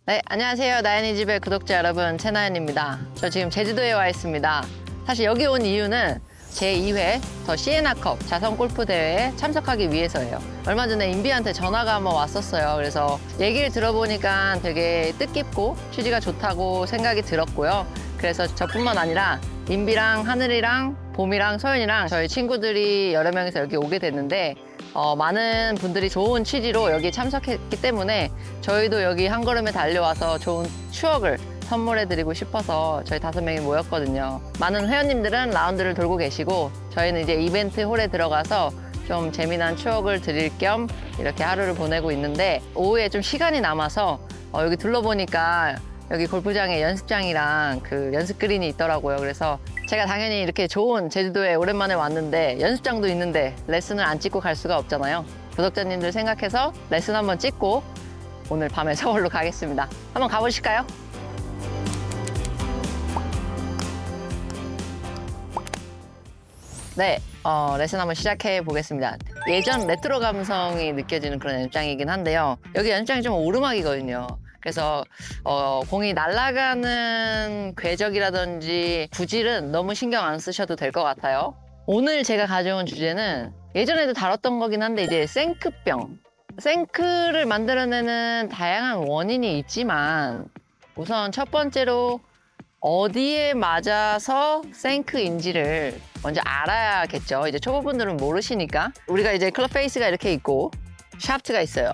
네, 안녕하세요. 나연이 집의 구독자 여러분, 채나연입니다. 저 지금 제주도에 와 있습니다. 사실 여기 온 이유는 제2회 더 시에나컵 자선 골프 대회에 참석하기 위해서예요. 얼마 전에 인비한테 전화가 한번 왔었어요. 그래서 얘기를 들어보니까 되게 뜻깊고 취지가 좋다고 생각이 들었고요. 그래서 저뿐만 아니라 인비랑 하늘이랑 봄이랑 서연이랑 저희 친구들이 여러 명이서 여기 오게 됐는데 많은 분들이 좋은 취지로 여기 참석했기 때문에 저희도 여기 한 걸음에 달려와서 좋은 추억을 선물해드리고 싶어서 저희 5명이 모였거든요. 많은 회원님들은 라운드를 돌고 계시고 저희는 이제 이벤트 홀에 들어가서 좀 재미난 추억을 드릴 겸 이렇게 하루를 보내고 있는데 오후에 좀 시간이 남아서 여기 둘러보니까 여기 골프장에 연습장이랑 그 연습 그린이 있더라고요. 그래서 제가 당연히 이렇게 좋은 제주도에 오랜만에 왔는데 연습장도 있는데 레슨을 안 찍고 갈 수가 없잖아요. 구독자님들 생각해서 레슨 한번 찍고 오늘 밤에 서울로 가겠습니다. 한번 가보실까요? 네, 레슨 한번 시작해 보겠습니다. 예전 레트로 감성이 느껴지는 그런 연습장이긴 한데요. 여기 연습장이 좀 오르막이거든요. 그래서 공이 날아가는 궤적이라든지 구질은 너무 신경 안 쓰셔도 될 것 같아요. 오늘 제가 가져온 주제는 예전에도 다뤘던 거긴 한데 이제 생크병. 생크를 만들어내는 다양한 원인이 있지만 우선 첫 번째로 어디에 맞아서 생크인지를 먼저 알아야겠죠. 이제 초보분들은 모르시니까. 우리가 이제 클럽 페이스가 이렇게 있고 샤프트가 있어요.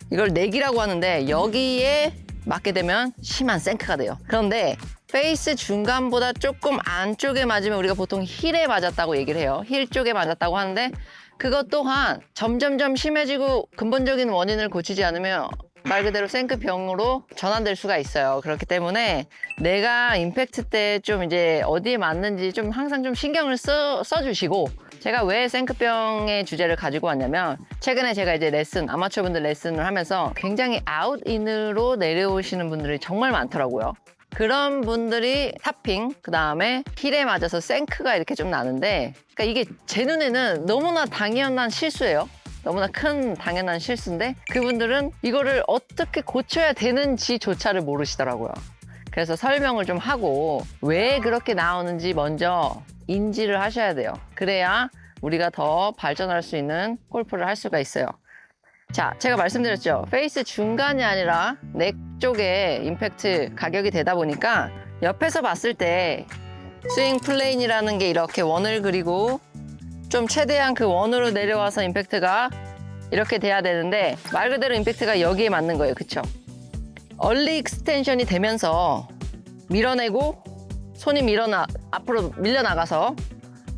이걸 내기라고 하는데 여기에 맞게 되면 심한 생크가 돼요. 그런데 페이스 중간보다 조금 안쪽에 맞으면 우리가 보통 힐에 맞았다고 얘기를 해요. 힐 쪽에 맞았다고 하는데 그것 또한 점점점 심해지고 근본적인 원인을 고치지 않으면 말 그대로 생크병으로 전환될 수가 있어요. 그렇기 때문에 내가 임팩트 때 좀 이제 어디에 맞는지 좀 항상 좀 신경을 써주시고 제가 왜 생크병의 주제를 가지고 왔냐면 최근에 제가 이제 아마추어 분들 레슨을 하면서 굉장히 아웃인으로 내려오시는 분들이 정말 많더라고요. 그런 분들이 탑핑, 그 다음에 힐에 맞아서 생크가 이렇게 좀 나는데 그러니까 이게 제 눈에는 너무나 당연한 실수예요. 너무나 큰 당연한 실수인데 그분들은 이거를 어떻게 고쳐야 되는지조차를 모르시더라고요. 그래서 설명을 좀 하고 왜 그렇게 나오는지 먼저 인지를 하셔야 돼요. 그래야 우리가 더 발전할 수 있는 골프를 할 수가 있어요. 자, 제가 말씀드렸죠. 페이스 중간이 아니라 넥 쪽에 임팩트 가격이 되다 보니까 옆에서 봤을 때 스윙 플레인이라는 게 이렇게 원을 그리고 좀 최대한 그 원으로 내려와서 임팩트가 이렇게 돼야 되는데 말 그대로 임팩트가 여기에 맞는 거예요. 그쵸? 얼리 익스텐션이 되면서 밀어내고 손이 앞으로 밀려나가서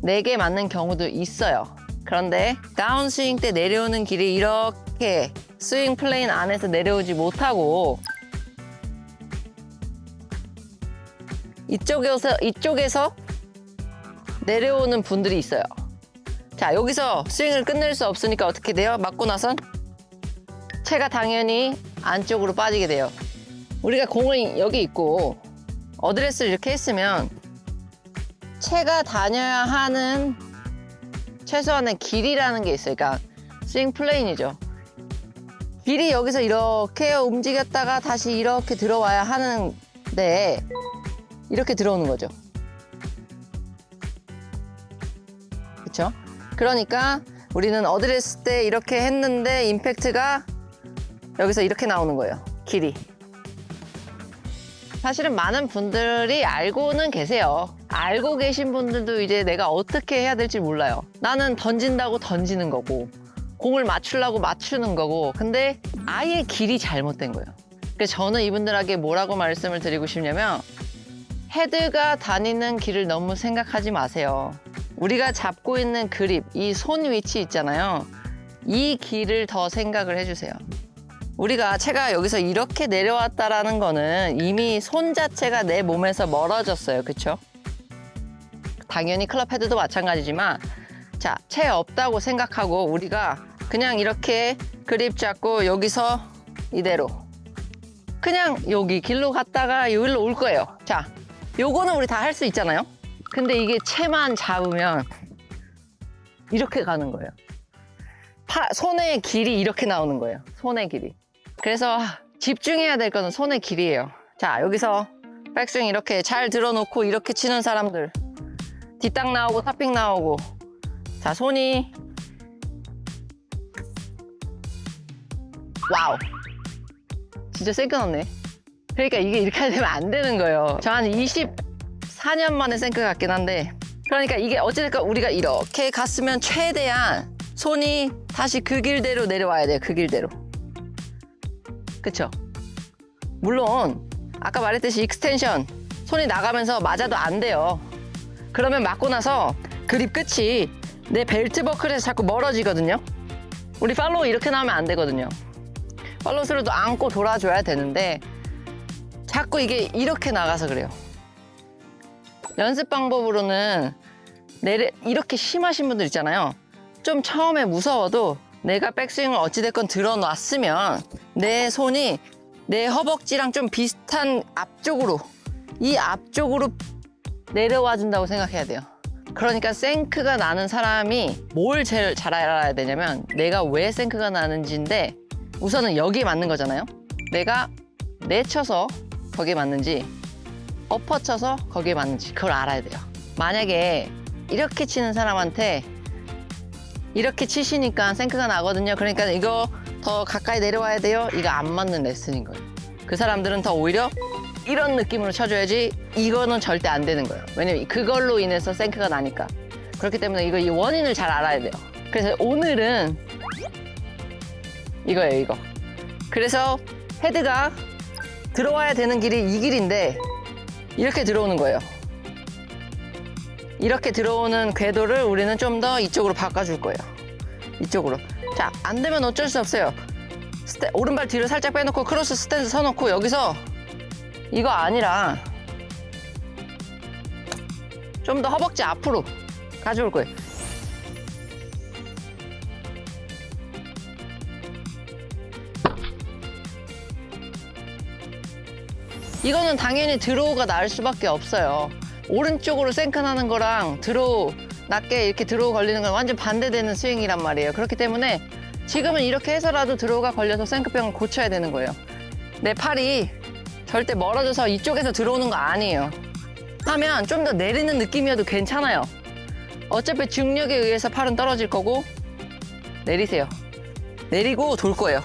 넥에 맞는 경우도 있어요. 그런데 다운스윙 때 내려오는 길이 이렇게 스윙 플레인 안에서 내려오지 못하고 이쪽에서 내려오는 분들이 있어요. 자, 여기서 스윙을 끝낼 수 없으니까 어떻게 돼요? 맞고 나선 채가 당연히 안쪽으로 빠지게 돼요. 우리가 공을 여기 있고 어드레스를 이렇게 했으면 채가 다녀야 하는 최소한의 길이라는 게 있어요. 그러니까 스윙 플레인이죠. 길이 여기서 이렇게 움직였다가 다시 이렇게 들어와야 하는데 이렇게 들어오는 거죠. 그렇죠? 그러니까 우리는 어드레스 때 이렇게 했는데 임팩트가 여기서 이렇게 나오는 거예요. 길이. 사실은 많은 분들이 알고는 계세요. 알고 계신 분들도 이제 내가 어떻게 해야 될지 몰라요. 나는 던진다고 던지는 거고 공을 맞추려고 맞추는 거고 근데 아예 길이 잘못된 거예요. 그래서 저는 이분들에게 뭐라고 말씀을 드리고 싶냐면 헤드가 다니는 길을 너무 생각하지 마세요. 우리가 잡고 있는 그립, 이 손 위치 있잖아요. 이 길을 더 생각을 해주세요. 우리가 채가 여기서 이렇게 내려왔다라는 거는 이미 손 자체가 내 몸에서 멀어졌어요. 그쵸? 당연히 클럽 헤드도 마찬가지지만 자, 채 없다고 생각하고 우리가 그냥 이렇게 그립 잡고 여기서 이대로 그냥 여기 길로 갔다가 여기로 올 거예요. 자, 요거는 우리 다 할 수 있잖아요. 근데 이게 채만 잡으면 이렇게 가는 거예요. 손의 길이 이렇게 나오는 거예요. 손의 길이. 그래서 집중해야 될 거는 손의 길이에요. 자, 여기서 백스윙 이렇게 잘 들어놓고 이렇게 치는 사람들. 뒷땅 나오고 탑핑 나오고. 자, 손이. 와우. 진짜 생크 넣네. 그러니까 이게 이렇게 되면 안 되는 거예요. 저 한 24년 만에 생크 같긴 한데. 그러니까 이게 어찌됐건 우리가 이렇게 갔으면 최대한 손이 다시 그 길대로 내려와야 돼요. 그 길대로. 그쵸? 물론 아까 말했듯이 익스텐션 손이 나가면서 맞아도 안 돼요. 그러면 맞고 나서 그립 끝이 내 벨트 버클에서 자꾸 멀어지거든요. 우리 팔로우 이렇게 나오면 안 되거든요. 팔로우 스루도 안고 돌아줘야 되는데 자꾸 이게 이렇게 나가서 그래요. 연습 방법으로는 이렇게 심하신 분들 있잖아요. 좀 처음에 무서워도 내가 백스윙을 어찌됐건 들어놨으면 내 손이 내 허벅지랑 좀 비슷한 앞쪽으로, 이 앞쪽으로 내려와 준다고 생각해야 돼요. 그러니까 생크가 나는 사람이 뭘 제일 잘 알아야 되냐면 내가 왜 생크가 나는지인데 우선은 여기에 맞는 거잖아요. 내가 내쳐서 거기에 맞는지 엎어쳐서 거기에 맞는지 그걸 알아야 돼요. 만약에 이렇게 치는 사람한테 이렇게 치시니까 생크가 나거든요. 그러니까 이거 더 가까이 내려와야 돼요. 이거 안 맞는 레슨인 거예요. 그 사람들은 더 오히려 이런 느낌으로 쳐줘야지 이거는 절대 안 되는 거예요. 왜냐면 그걸로 인해서 생크가 나니까. 그렇기 때문에 이 원인을 잘 알아야 돼요. 그래서 오늘은 이거예요, 이거. 그래서 헤드가 들어와야 되는 길이 이 길인데 이렇게 들어오는 거예요. 이렇게 들어오는 궤도를 우리는 좀 더 이쪽으로 바꿔줄 거예요. 이쪽으로. 자, 안 되면 어쩔 수 없어요. 오른발 뒤로 살짝 빼놓고 크로스 스탠스 서놓고 여기서 이거 아니라 좀 더 허벅지 앞으로 가져올 거예요. 이거는 당연히 드로우가 나을 수밖에 없어요. 오른쪽으로 생크나는 거랑 드로우 낮게 이렇게 드로우 걸리는 건 완전 반대되는 스윙이란 말이에요. 그렇기 때문에 지금은 이렇게 해서라도 드로우가 걸려서 생크병을 고쳐야 되는 거예요. 내 팔이 절대 멀어져서 이쪽에서 들어오는 거 아니에요. 하면 좀 더 내리는 느낌이어도 괜찮아요. 어차피 중력에 의해서 팔은 떨어질 거고 내리세요. 내리고 돌 거예요.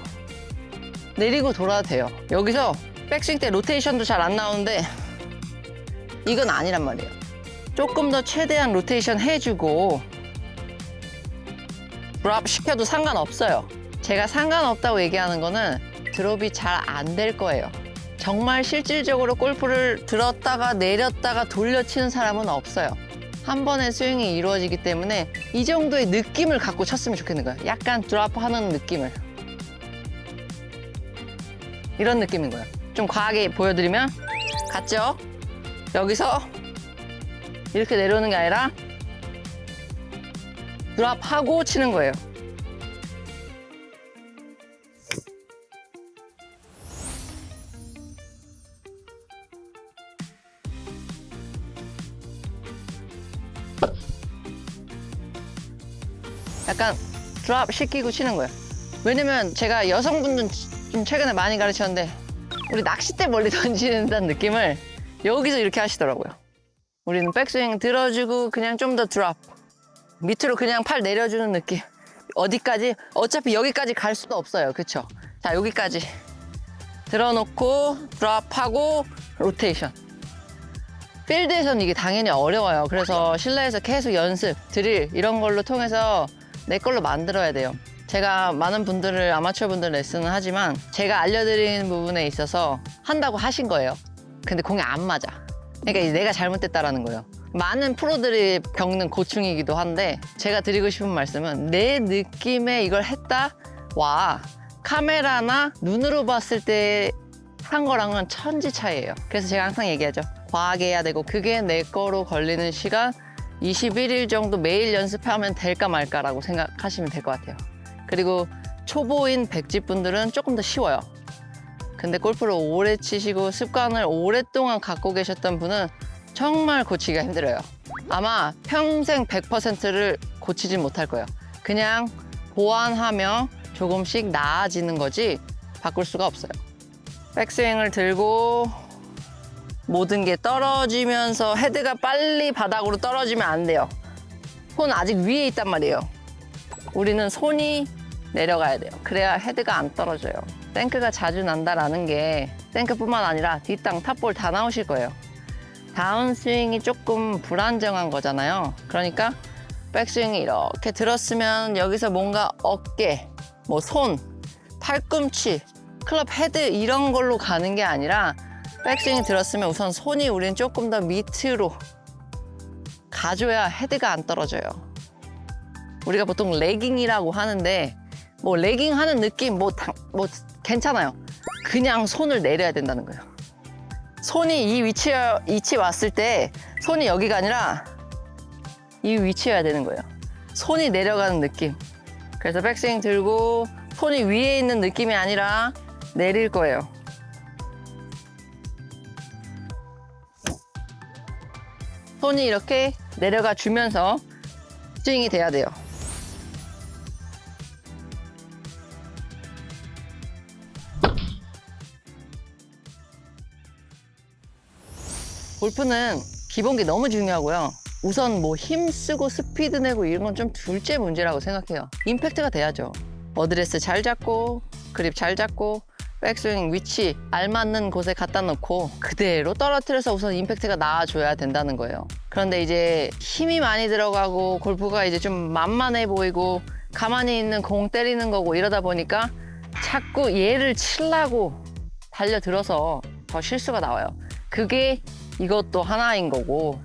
내리고 돌아도 돼요. 여기서 백스윙 때 로테이션도 잘 안 나오는데 이건 아니란 말이에요. 조금 더 최대한 로테이션 해주고 드롭 시켜도 상관없어요. 제가 상관없다고 얘기하는 거는 드롭이 잘 안 될 거예요. 정말 실질적으로 골프를 들었다가 내렸다가 돌려치는 사람은 없어요. 한 번의 스윙이 이루어지기 때문에 이 정도의 느낌을 갖고 쳤으면 좋겠는 거예요. 약간 드롭하는 느낌을. 이런 느낌인 거예요. 좀 과하게 보여드리면 같죠? 여기서 이렇게 내려오는 게 아니라 드롭하고 치는 거예요. 약간 드롭 시키고 치는 거예요. 왜냐면 제가 여성분들 좀 최근에 많이 가르쳤는데 우리 낚싯대 멀리 던지는다는 느낌을 여기서 이렇게 하시더라고요. 우리는 백스윙 들어주고 그냥 좀 더 드롭. 밑으로 그냥 팔 내려주는 느낌. 어디까지? 어차피 여기까지 갈 수도 없어요. 그쵸? 자, 여기까지. 들어놓고 드롭하고 로테이션. 필드에서는 이게 당연히 어려워요. 그래서 실내에서 계속 연습, 드릴 이런 걸로 통해서 내 걸로 만들어야 돼요. 제가 많은 분들을 아마추어 분들 레슨을 하지만 제가 알려드리는 부분에 있어서 한다고 하신 거예요. 근데 공이 안 맞아. 그러니까 내가 잘못됐다라는 거예요. 많은 프로들이 겪는 고충이기도 한데 제가 드리고 싶은 말씀은 내 느낌에 이걸 했다? 와, 카메라나 눈으로 봤을 때 한 거랑은 천지 차이예요. 그래서 제가 항상 얘기하죠. 과하게 해야 되고 그게 내 거로 걸리는 시간 21일 정도 매일 연습하면 될까 말까라고 생각하시면 될 것 같아요. 그리고 초보인 백지분들은 조금 더 쉬워요. 근데 골프를 오래 치시고 습관을 오랫동안 갖고 계셨던 분은 정말 고치기가 힘들어요. 아마 평생 100%를 고치진 못할 거예요. 그냥 보완하며 조금씩 나아지는 거지 바꿀 수가 없어요. 백스윙을 들고 모든 게 떨어지면서 헤드가 빨리 바닥으로 떨어지면 안 돼요. 손 아직 위에 있단 말이에요. 우리는 손이 내려가야 돼요. 그래야 헤드가 안 떨어져요. 생크가 자주 난다라는 게 생크뿐만 아니라 뒷땅, 탑볼 다 나오실 거예요. 다운스윙이 조금 불안정한 거잖아요. 그러니까 백스윙이 이렇게 들었으면 여기서 뭔가 어깨, 뭐 손, 팔꿈치, 클럽 헤드 이런 걸로 가는 게 아니라 백스윙이 들었으면 우선 손이 우리는 조금 더 밑으로 가줘야 헤드가 안 떨어져요. 우리가 보통 레깅이라고 하는데 뭐 레깅 하는 느낌 뭐 괜찮아요. 그냥 손을 내려야 된다는 거예요. 손이 이 위치 왔을 때 손이 여기가 아니라 이 위치여야 되는 거예요. 손이 내려가는 느낌. 그래서 백스윙 들고 손이 위에 있는 느낌이 아니라 내릴 거예요. 손이 이렇게 내려가 주면서 스윙이 돼야 돼요. 골프는 기본기 너무 중요하고요. 우선 뭐 힘쓰고 스피드 내고 이런 건 좀 둘째 문제라고 생각해요. 임팩트가 돼야죠. 어드레스 잘 잡고 그립 잘 잡고 백스윙 위치 알맞는 곳에 갖다 놓고 그대로 떨어뜨려서 우선 임팩트가 나와줘야 된다는 거예요. 그런데 이제 힘이 많이 들어가고 골프가 이제 좀 만만해 보이고 가만히 있는 공 때리는 거고 이러다 보니까 자꾸 얘를 치려고 달려들어서 더 실수가 나와요. 그게 이것도 하나인 거고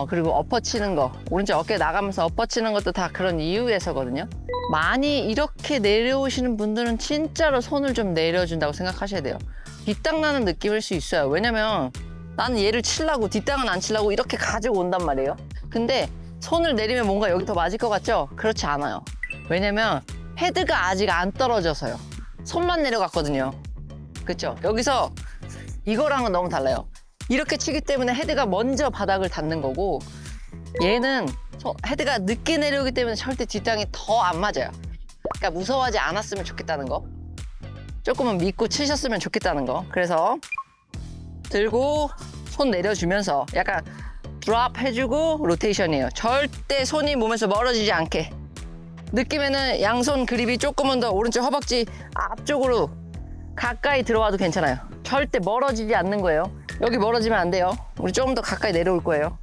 그리고 엎어치는 거 오른쪽 어깨 나가면서 엎어치는 것도 다 그런 이유에서거든요. 많이 이렇게 내려오시는 분들은 진짜로 손을 좀 내려준다고 생각하셔야 돼요. 뒷땅 나는 느낌일 수 있어요. 왜냐면 나는 얘를 치려고 뒷땅은 안 치려고 이렇게 가지고 온단 말이에요. 근데 손을 내리면 뭔가 여기 더 맞을 것 같죠? 그렇지 않아요. 왜냐면 헤드가 아직 안 떨어져서요. 손만 내려갔거든요. 그렇죠? 여기서 이거랑은 너무 달라요. 이렇게 치기 때문에 헤드가 먼저 바닥을 닿는 거고 얘는 헤드가 늦게 내려오기 때문에 절대 뒷땅이 더 안 맞아요. 그러니까 무서워하지 않았으면 좋겠다는 거. 조금은 믿고 치셨으면 좋겠다는 거. 그래서 들고 손 내려주면서 약간 드롭 해주고 로테이션이에요. 절대 손이 몸에서 멀어지지 않게. 느낌에는 양손 그립이 조금은 더 오른쪽 허벅지 앞쪽으로 가까이 들어와도 괜찮아요. 절대 멀어지지 않는 거예요. 여기 멀어지면 안 돼요. 우리 조금 더 가까이 내려올 거예요.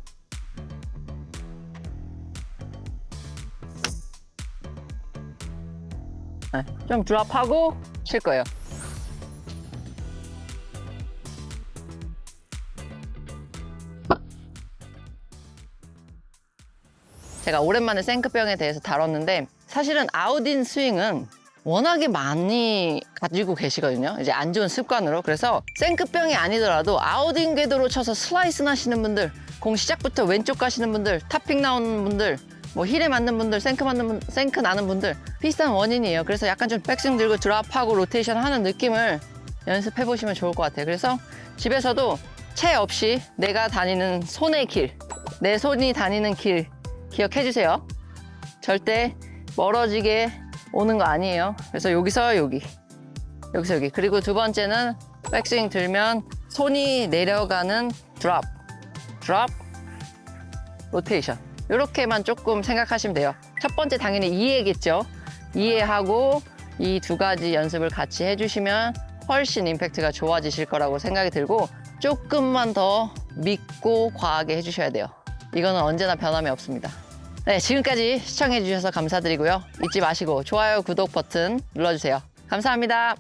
네, 좀 드롭하고 칠 거예요. 제가 오랜만에 생크병에 대해서 다뤘는데 사실은 아웃인 스윙은 워낙에 많이 가지고 계시거든요. 이제 안 좋은 습관으로. 그래서 생크병이 아니더라도 아웃인 궤도로 쳐서 슬라이스 나시는 분들, 공 시작부터 왼쪽 가시는 분들, 탑핑 나오는 분들, 뭐 힐에 맞는 분들, 생크 나는 분들 비슷한 원인이에요. 그래서 약간 좀 백스윙 들고 드롭하고 로테이션 하는 느낌을 연습해 보시면 좋을 것 같아요. 그래서 집에서도 채 없이 내가 다니는 손의 길, 내 손이 다니는 길 기억해 주세요. 절대 멀어지게 오는 거 아니에요. 그래서 여기서 여기, 여기서 여기. 그리고 두 번째는 백스윙 들면 손이 내려가는 드롭, 로테이션. 이렇게만 조금 생각하시면 돼요. 첫 번째 당연히 이해겠죠. 이해하고 이 두 가지 연습을 같이 해주시면 훨씬 임팩트가 좋아지실 거라고 생각이 들고 조금만 더 믿고 과하게 해주셔야 돼요. 이거는 언제나 변함이 없습니다. 네, 지금까지 시청해 주셔서 감사드리고요. 잊지 마시고 좋아요, 구독 버튼 눌러주세요. 감사합니다.